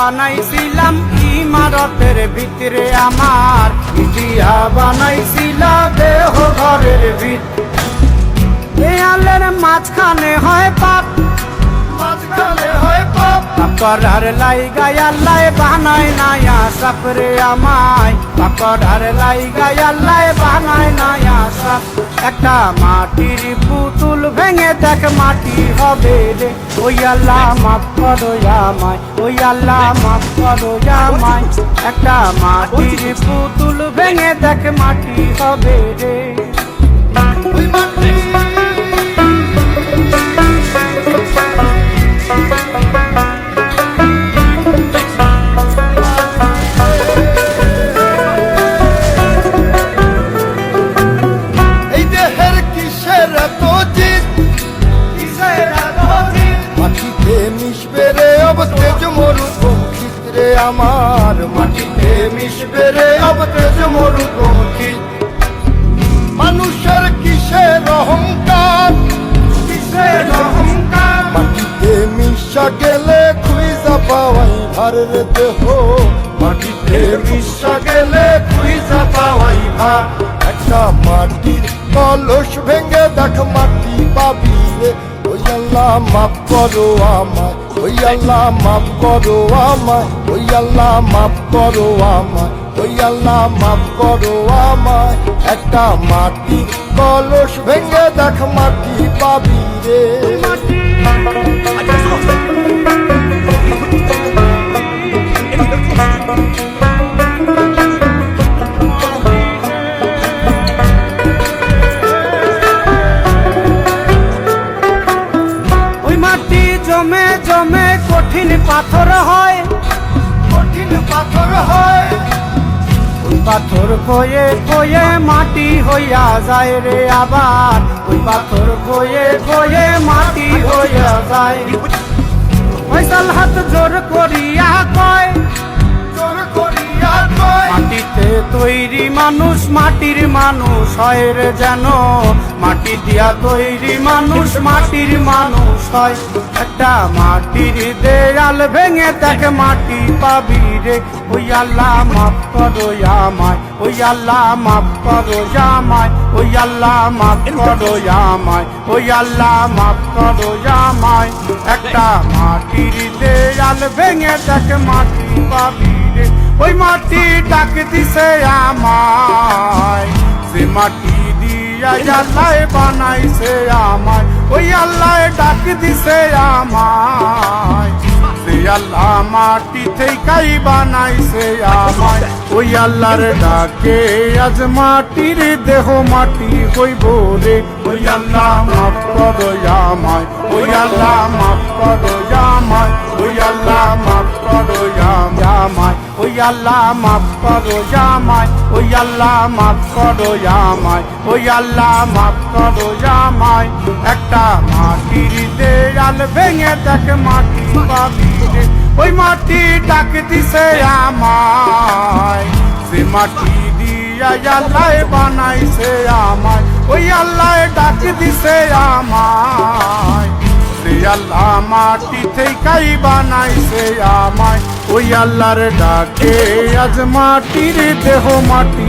বানাইছিলাম ইমারতের ভিতরে আমার, ইটিয়া বানাইছিল দেহ ঘরের ভিতরে। দেয়ালের মাঝখানে হয় পাপ, মাঝখানে হয় পাপ, করার লাইগায় আল্লাহ বানায় নায়া সাপরে আমায়, করার লাইগায় আল্লাহ বানায় নায়া সাপ। একটা মাটির পুতুল ভেঙে দেখ মাটি হবে রে, ওই আল্লাহ মাফ করো আমায়, ওই আল্লাহ মাফ করো আমায়। একটা মাটির পুতুল ভেঙে দেখ মাটি হবে রে। আমার মাটিতে মিশবে রে अब তেজ মরুভূমি। মানুষের কিসের অহংকার, কিসের অহংকার, মাটিতে মিশা গেলে খুঁজা পাওয়াই ভার রে দেহ, মাটিতে মিশা গেলে খুঁজা পাওয়াই ভার। একটা মাটির কলস ভেঙে দেখ মাটি পাবি রে, ওই আল্লাহ মাফ করো আমায়, ওই আল্লাহ মাফ করো আমায়, ওই আল্লাহ মাফ করো আমায়, ওই আল্লাহ মাফ করো আমায়। একটা মাটি কলস ভেঙে দেখ মাটি পাবি রে। জমে জমে কঠিন পাথর হয়, কঠিন পাথর হয়, ওই পাথর কয়ে কয়ে মাটি হইয়া যায় রে আবার, ওই পাথর কয়ে কয়ে মাটি হইয়া যায়। ফয়সাল হাত জোর করিয়া কয়, জোর করিয়া কয়, মাটিতে তৈরি মানুষ মাটির মানুষ হয় রে যেন, মাটি দিয়া তৈরি মানুষ মাটির মানুষ হয়। একটা মাটির দেয়াল ভেঙে দেখ মাটি পাবি রে, ওই আল্লাহ মাফ করো আমায়, ওই আল্লাহ মাফ করো আমায়, ওই আল্লাহ মাফ করো আমায়, ওই আল্লাহ মাফ করো আমায়। একটা মাটির দেয়াল ভেঙে দেখ মাটি পাবি রে, ওই মাটি ডাক দিছে আমায়, যে মাটি দিয়া আল্লাহ বানাইছে আমায়, ওই আল্লাহ ডাক দিছে আমায়, যে আল্লাহ মাটি থেকেই বানাইছে আমায়। ওই আল্লাহর ডাকে আজ মাটির দেহ মাটি হইব রে, ওই আল্লাহ মাফ করো আমায়, ওই আল্লাহ মাফ করো আমায়, ওই আল্লাহ মাফ করো আমায়, ওই আল্লাহ মাফ করো আমায়, ওই আল্লাহ মাফ করো আমায়, ওই আল্লাহ মাফ করো আমায়। একটা মাটির দেয়াল ভেঙে দেখ মাটি পাবি রে, ওই মাটি ডাক দিছে আমায়, যে মাটি দিয়া আল্লাহ বানাইছে আমায়, ওই আল্লাহ ডাক দিছে আমায়, যে আল্লাহ মাটি থেকেই বানাইছে আমায়। ওই আল্লাহর ডাকে আজ মাটির দেহ মাটি